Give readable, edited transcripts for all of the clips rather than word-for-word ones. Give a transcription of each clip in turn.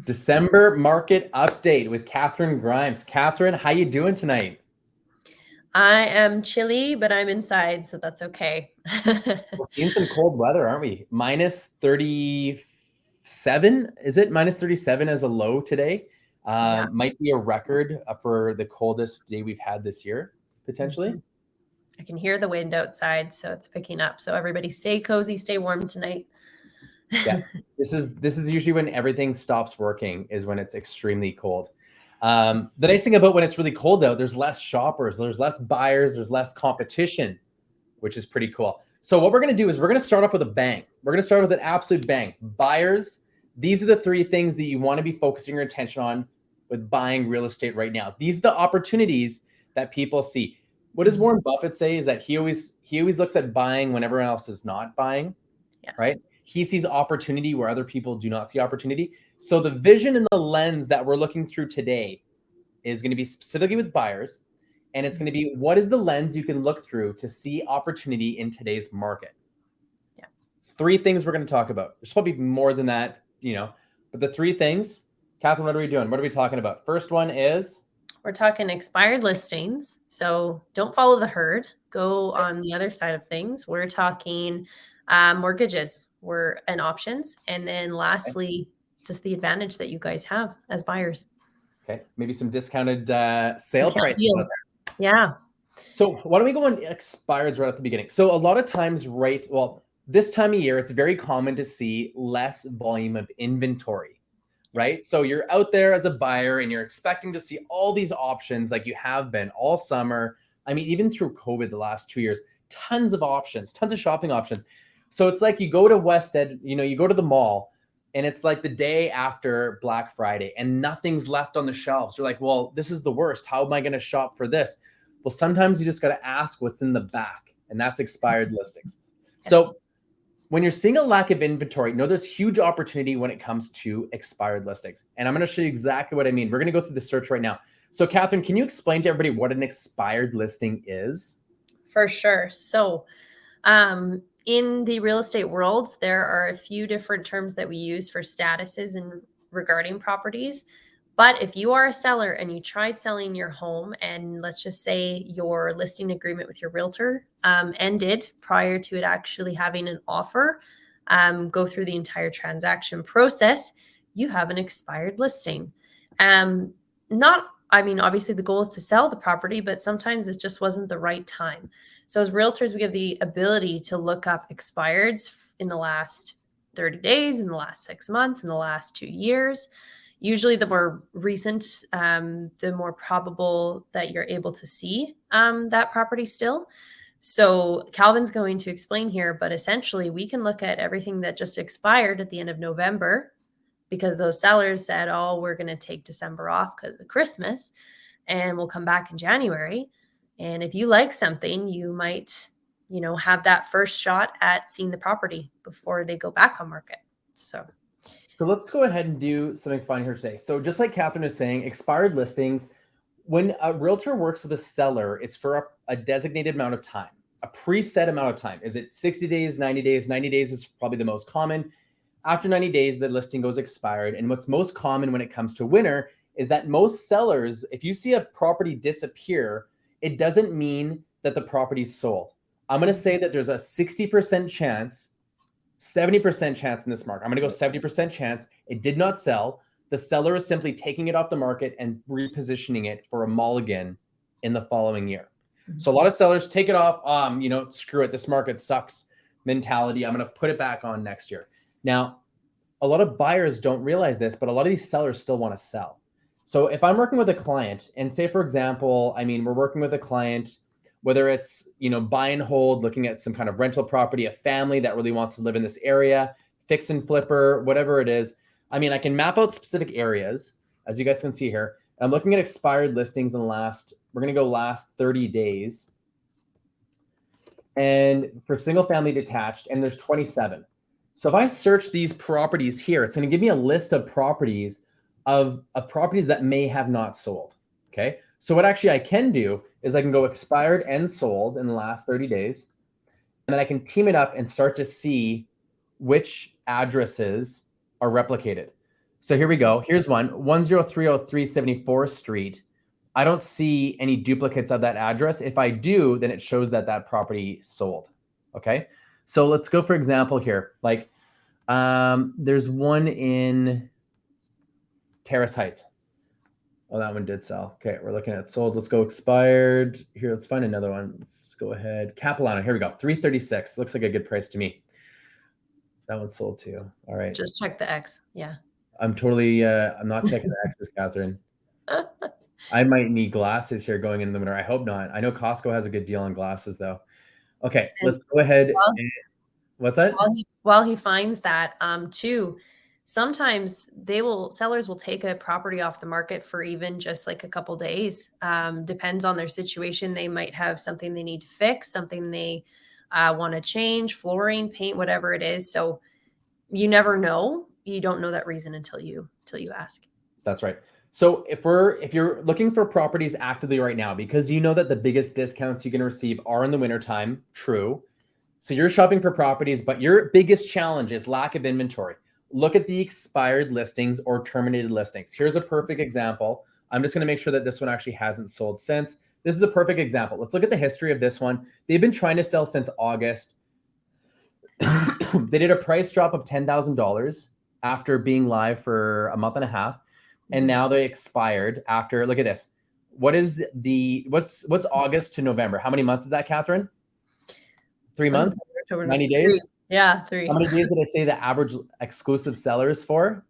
December market update with Catherine Grimes. Catherine, how you doing tonight? I am chilly, but I'm inside, so that's okay. We're seeing some cold weather, aren't we? Minus 37. Is it minus 37 as a low today? Yeah. Might be a record for the coldest day we've had this year, potentially. Mhm. I can hear the wind outside, so it's picking up. So everybody stay cozy, stay warm tonight. Yeah. This is usually when everything stops working, is when it's extremely cold. The nice thing about when it's really cold though, there's less shoppers, there's less buyers, there's less competition, which is pretty cool. So what we're going to do is we're going to start off with a bang. We're going to start with an absolute bang. Buyers, these are the three things that you want to be focusing your attention on with buying real estate right now. These are the opportunities that people see. What does Warren Buffett say is that he always looks at buying when everyone else is not buying, right? Yes. He sees opportunity where other people do not see opportunity. So the vision and the lens that we're looking through today is going to be specifically with buyers. And it's going to be, what is the lens you can look through to see opportunity in today's market? Yeah. Three things we're going to talk about. There's probably more than that, but the three things, Catherine, what are we doing? What are we talking about? First one is, We're talking expired listings. So don't follow the herd. Go on the other side of things. We're talking mortgages were and options. And then lastly, just the advantage that you guys have as buyers. okay, maybe some discounted sale Yeah. prices out Deal. there. Yeah. So why don't we go on expireds right at the beginning? So a lot of times, right, well, this time of year, it's very common to see less volume of inventory, right? Yes. So you're out there as a buyer and you're expecting to see all these options like you have been all summer. I mean, even through COVID the last 2 years, tons of options, tons of shopping options. So it's like you go to West Ed, you go to the mall and it's like the day after Black Friday and nothing's left on the shelves. You're like, well, this is the worst. How am I going to shop for this? Well, sometimes you just got to ask what's in the back, and that's expired listings. Yep. So when you're seeing a lack of inventory, there's huge opportunity when it comes to expired listings. And I'm going to show you exactly what I mean. We're going to go through the search right now. So Catherine, can you explain to everybody what an expired listing is? For sure. So in the real estate world, there are a few different terms that we use for statuses and regarding properties. But if you are a seller and you tried selling your home, and let's just say your listing agreement with your realtor ended prior to it actually having an offer, go through the entire transaction process, you have an expired listing. Not, I mean, obviously the goal is to sell the property, but sometimes it just wasn't the right time. So as realtors, we have the ability to look up expireds in the last 30 days, in the last 6 months, in the last 2 years. Usually, the more recent, the more probable that you're able to see that property still. So Calvin's going to explain here, but essentially, we can look at everything that just expired at the end of November because those sellers said, oh, we're going to take December off because of Christmas and we'll come back in January. And if you like something, you might, have that first shot at seeing the property before they go back on market. So let's go ahead and do something fun here today. So just like Catherine is saying, expired listings, when a realtor works with a seller, it's for a designated amount of time, a preset amount of time. Is it 60 days, 90 days? 90 days is probably the most common. After 90 days, the listing goes expired. And what's most common when it comes to winter is that most sellers, if you see a property disappear, it doesn't mean that the property's sold. I'm going to say that there's a 60% chance, 70% chance in this market. I'm going to go 70% chance it did not sell. The seller is simply taking it off the market and repositioning it for a mulligan in the following year. So a lot of sellers take it off, screw it, this market sucks mentality. I'm going to put it back on next year. Now, a lot of buyers don't realize this, but a lot of these sellers still want to sell. So if I'm working with a client and say, for example, we're working with a client, whether it's, buy and hold, looking at some kind of rental property, a family that really wants to live in this area, fix and flipper, whatever it is. I can map out specific areas, as you guys can see here. I'm looking at expired listings in we're going to go last 30 days. And for single family detached, and there's 27. So if I search these properties here, it's going to give me a list of properties of properties that may have not sold. Okay. So what actually I can do is I can go expired and sold in the last 30 days. And then I can team it up and start to see which addresses are replicated. So here we go. Here's one, 10303 74th Street. I don't see any duplicates of that address. If I do, then it shows that that property sold. Okay. So let's go for example here. Like there's one in Terrace Heights. Oh, that one did sell. Okay, we're looking at sold. Let's go expired. Here, let's find another one. Let's go ahead. Capilano, here we go. 336. Looks like a good price to me. That one sold too. All right. Just check the X. Yeah. I'm totally, I'm not checking the X's, Catherine. I might need glasses here going into the winter. I hope not. I know Costco has a good deal on glasses though. Okay, And let's go ahead. while, What's that? while he finds that, too, sometimes sellers will take a property off the market for even just like a couple days. Depends on their situation. They might have something they need to fix, something they want to change, flooring, paint, whatever it is. So you never know. You don't know that reason until you ask. That's right. So if you're looking for properties actively right now, because you know that the biggest discounts you can receive are in the wintertime, true. So you're shopping for properties, but your biggest challenge is lack of inventory. Look at the expired listings or terminated listings. Here's a perfect example. I'm just going to make sure that this one actually hasn't sold since. This is a perfect example. Let's look at the history of this one. They've been trying to sell since August. They did a price drop of $10,000 after being live for a month and a half. And now they expired after, look at this. What's August to November? How many months is that, Catherine? 3 months? 90 days? 3. Yeah, 3. How many days did I say the average exclusive sellers for?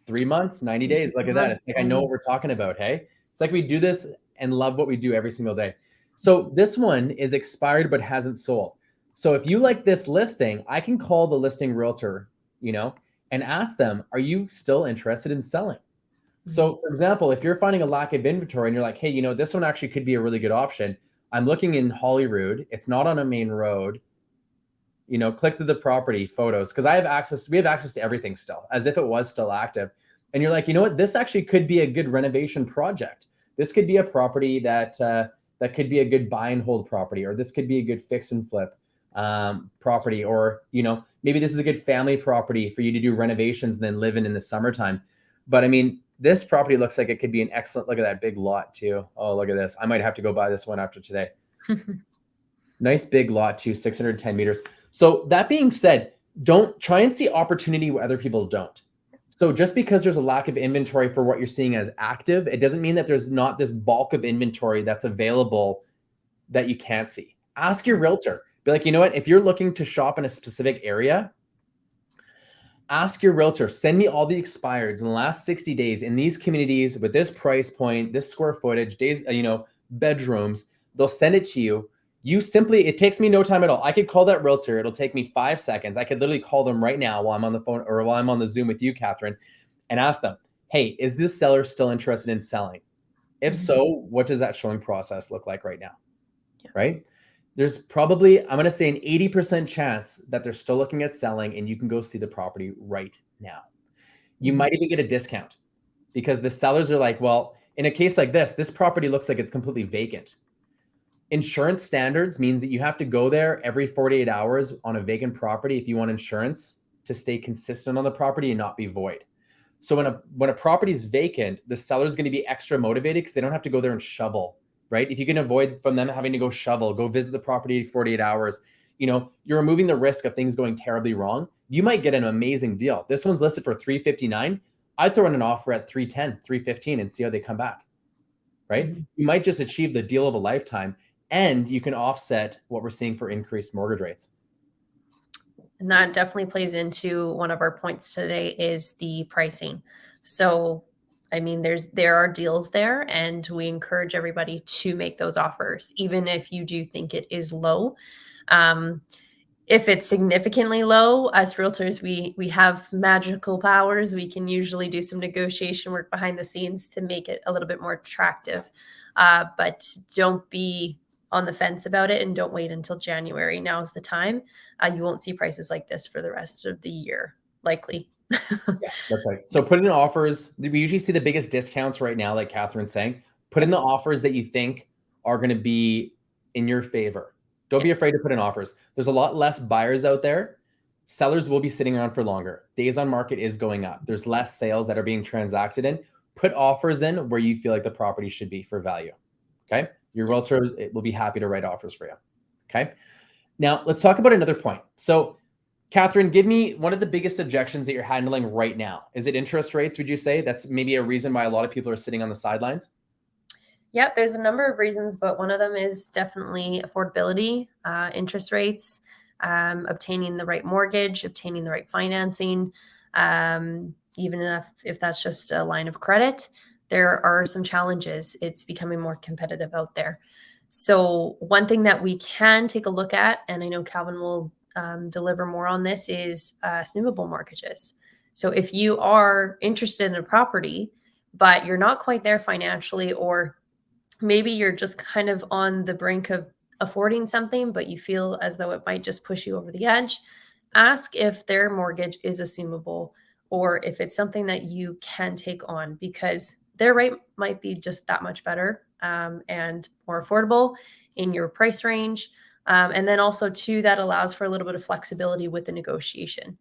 3 months, 90 days. Look at that. It's like, I know what we're talking about. Hey, it's like we do this and love what we do every single day. So this one is expired, but hasn't sold. So if you like this listing, I can call the listing realtor, and ask them, are you still interested in selling? So for example, if you're finding a lack of inventory and you're like, hey, this one actually could be a really good option. I'm looking in Holyrood. It's not on a main road. Click through the property photos because we have access to everything still as if it was still active. And you're like, you know what? This actually could be a good renovation project. This could be a property that could be a good buy and hold property, or this could be a good fix and flip property, or, maybe this is a good family property for you to do renovations and then live in the summertime. But I mean, this property looks like it could be an excellent, look at that big lot too. Oh, look at this. I might have to go buy this one after today. Nice big lot too, 610 meters. So that being said, don't try and see opportunity where other people don't. So just because there's a lack of inventory for what you're seeing as active, it doesn't mean that there's not this bulk of inventory that's available that you can't see. Ask your realtor. Be like, you know what? If you're looking to shop in a specific area, ask your realtor, send me all the expireds in the last 60 days in these communities with this price point, this square footage, days, bedrooms. They'll send it to you. It takes me no time at all. I could call that realtor. It'll take me 5 seconds. I could literally call them right now while I'm on the phone or while I'm on the Zoom with you, Catherine, and ask them, hey, is this seller still interested in selling? If so, what does that showing process look like right now? Yeah. Right? There's probably, I'm going to say an 80% chance that they're still looking at selling and you can go see the property right now. You might even get a discount because the sellers are like, well, in a case like this property looks like it's completely vacant. Insurance standards means that you have to go there every 48 hours on a vacant property if you want insurance to stay consistent on the property and not be void. So when a property is vacant, the seller is going to be extra motivated because they don't have to go there and shovel. Right? If you can avoid from them having to go shovel, go visit the property 48 hours, you're removing the risk of things going terribly wrong. You might get an amazing deal. This one's listed for $359. I'd throw in an offer at $310, $315 and see how they come back. Right? You might just achieve the deal of a lifetime and you can offset what we're seeing for increased mortgage rates. And that definitely plays into one of our points today is the pricing. So I mean, there are deals there, and we encourage everybody to make those offers, even if you do think it is low. If it's significantly low, us realtors, we have magical powers. We can usually do some negotiation work behind the scenes to make it a little bit more attractive. But don't be on the fence about it, and don't wait until January. Now is the time. You won't see prices like this for the rest of the year, likely. Yeah, that's right. So put in offers. We usually see the biggest discounts right now, like Catherine's saying. Put in the offers that you think are going to be in your favor. Don't be afraid to put in offers. There's a lot less buyers out there. sellers will be sitting around for longer. Days on market is going up. There's less sales that are being transacted in. Put offers in where you feel like the property should be for value. Okay. Your realtor will be happy to write offers for you. Okay. Now let's talk about another point. So Catherine, give me one of the biggest objections that you're handling right now. Is it interest rates? Would you say that's maybe a reason why a lot of people are sitting on the sidelines? Yeah, there's a number of reasons, but one of them is definitely affordability, interest rates, obtaining the right mortgage, obtaining the right financing. Even if that's just a line of credit, there are some challenges. It's becoming more competitive out there. So one thing that we can take a look at, and I know Calvin will deliver more on this, is assumable mortgages. So if you are interested in a property, but you're not quite there financially, or maybe you're just kind of on the brink of affording something, but you feel as though it might just push you over the edge, ask if their mortgage is assumable or if it's something that you can take on, because their rate might be just that much better and more affordable in your price range. And then also too, that allows for a little bit of flexibility with the negotiation,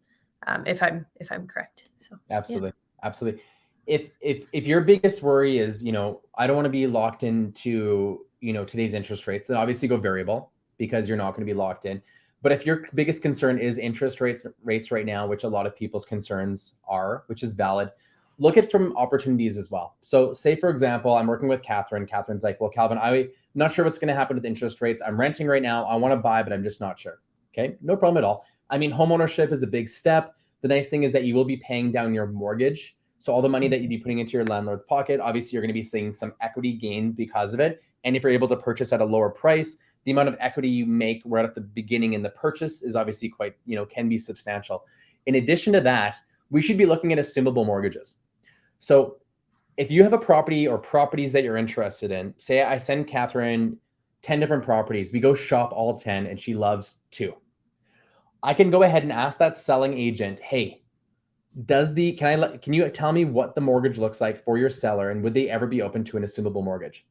if I'm correct. So absolutely, absolutely. If your biggest worry is, I don't want to be locked into, today's interest rates, then obviously go variable because you're not going to be locked in. But if your biggest concern is interest rates right now, which a lot of people's concerns are, which is valid, look at from opportunities as well. So say, for example, I'm working with Catherine. Catherine's like, well, Calvin, I'm not sure what's going to happen with interest rates. I'm renting right now. I want to buy, but I'm just not sure. Okay, no problem at all. I mean, homeownership is a big step. The nice thing is that you will be paying down your mortgage. So all the money that you'd be putting into your landlord's pocket, obviously you're going to be seeing some equity gain because of it. And if you're able to purchase at a lower price, the amount of equity you make right at the beginning in the purchase is obviously quite, can be substantial. In addition to that, we should be looking at assumable mortgages. So if you have a property or properties that you're interested in, say I send Catherine 10 different properties, we go shop all 10 and she loves 2. I can go ahead and ask that selling agent, hey, can you tell me what the mortgage looks like for your seller, and would they ever be open to an assumable mortgage?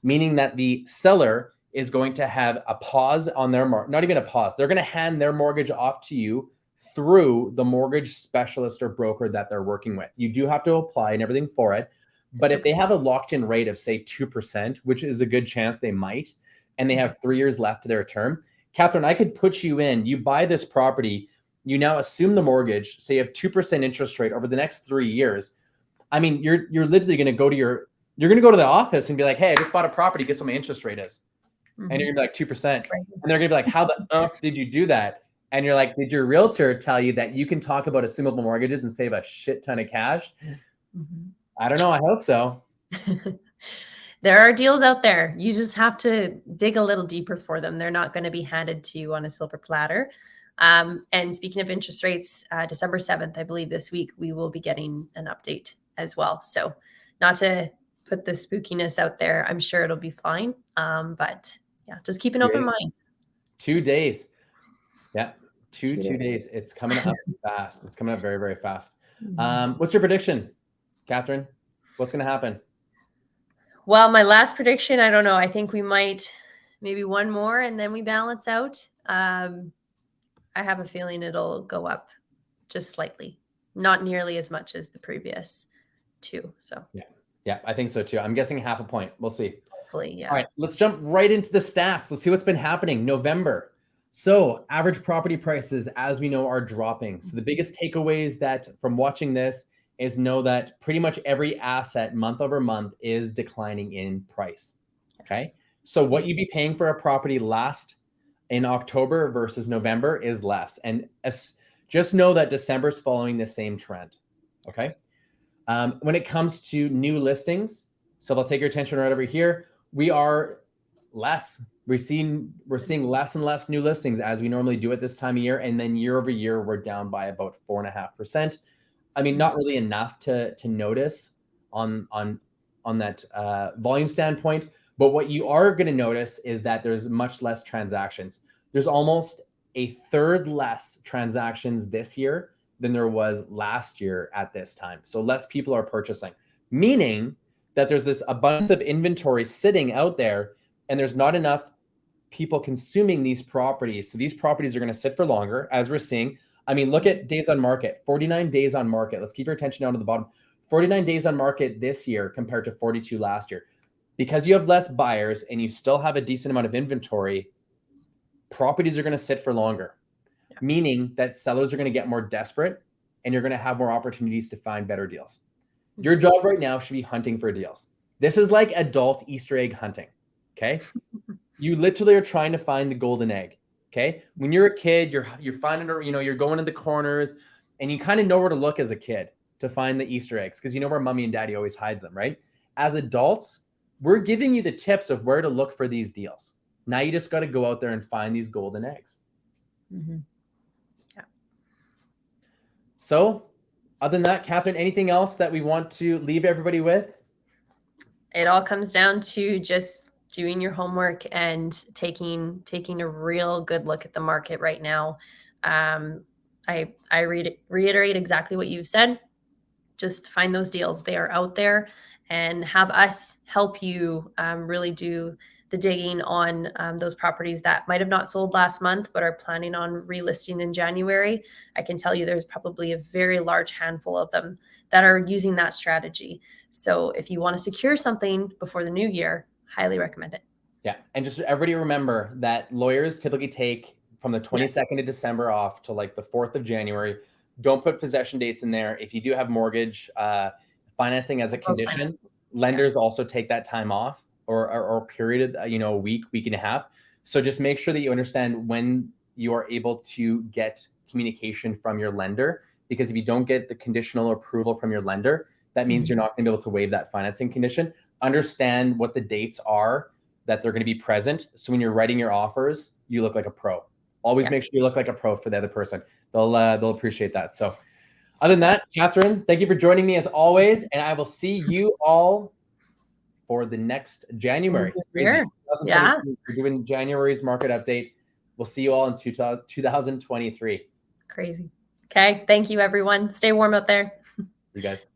Meaning that the seller is going to have a pause on their not even a pause. They're going to hand their mortgage off to you through the mortgage specialist or broker that they're working with. You do have to apply and everything for it. But if they have a locked in rate of say 2%, which is a good chance they might, and they have 3 years left to their term, Catherine, I could put you in, you buy this property, you now assume the mortgage, say you have 2% interest rate over the next 3 years. I mean, you're literally going to go to you're going to go to the office and be like, hey, I just bought a property, guess what my interest rate is? Mm-hmm. And you're going to be like 2%. Right. And they're going to be like, how the F did you do that? And you're like, did your realtor tell you that you can talk about assumable mortgages and save a shit ton of cash? Mm-hmm. I don't know. I hope so. There are deals out there. You just have to dig a little deeper for them. They're not going to be handed to you on a silver platter. And speaking of interest rates, December 7th, I believe this week, we will be getting an update as well. So not to put the spookiness out there, I'm sure it'll be fine. But yeah, just keep an open mind. 2 days. Yeah, two days. It's coming up fast. It's coming up very, very fast. What's your prediction, Catherine? What's going to happen? Well, my last prediction, I don't know. I think we might maybe one more and then we balance out. I have a feeling it'll go up just slightly, not nearly as much as the previous 2. So yeah, I think so too. I'm guessing half a point. We'll see. Hopefully, yeah. All right, let's jump right into the stats. Let's see what's been happening. November. So average property prices, as we know, are dropping. So the biggest takeaways that from watching this is know that pretty much every asset month over month is declining in price. Okay. Yes. So what you'd be paying for a property last in October versus November is less. And just know that December is following the same trend. Okay. When it comes to new listings, so I'll take your attention right over here. We are less. We're seeing less and less new listings as we normally do at this time of year. And then year over year, we're down by about 4.5%. I mean, not really enough to notice on that volume standpoint. But what you are going to notice is that there's much less transactions. There's almost a third less transactions this year than there was last year at this time. So less people are purchasing, meaning that there's this abundance of inventory sitting out there and there's not enough people consuming these properties. So these properties are going to sit for longer, as we're seeing. I mean, look at days on market, 49 days on market. Let's keep your attention down to the bottom. 49 days on market this year compared to 42 last year. Because you have less buyers and you still have a decent amount of inventory, properties are going to sit for longer, meaning that sellers are going to get more desperate and you're going to have more opportunities to find better deals. Your job right now should be hunting for deals. This is like adult Easter egg hunting. Okay. You literally are trying to find the golden egg. Okay. When you're a kid, you're finding, you're going into corners and you kind of know where to look as a kid to find the Easter eggs because you know where mommy and daddy always hides them, right? As adults, we're giving you the tips of where to look for these deals. Now you just got to go out there and find these golden eggs. Mm-hmm. Yeah. So other than that, Catherine, anything else that we want to leave everybody with? It all comes down to just doing your homework and taking a real good look at the market right now. I reiterate exactly what you've said. Just find those deals. They are out there, and have us help you really do the digging on those properties that might have not sold last month but are planning on relisting in January. I can tell you there's probably a very large handful of them that are using that strategy. So if you want to secure something before the new year, highly recommend it. Yeah. And just everybody remember that lawyers typically take from the 22nd of December off to like the 4th of January. Don't put possession dates in there. If you do have mortgage financing as a condition, lenders also take that time off or period, a week and a half. So just make sure that you understand when you are able to get communication from your lender, because if you don't get the conditional approval from your lender, that means you're not going to be able to waive that financing condition. Understand what the dates are that they're going to be present. So when you're writing your offers, you look like a pro. Always make sure you look like a pro for the other person. They'll appreciate that. So other than that, Catherine, thank you for joining me as always. And I will see you all for the next January. Yeah. We're doing January's market update. We'll see you all in 2023. Crazy. Okay. Thank you, everyone. Stay warm out there. You guys.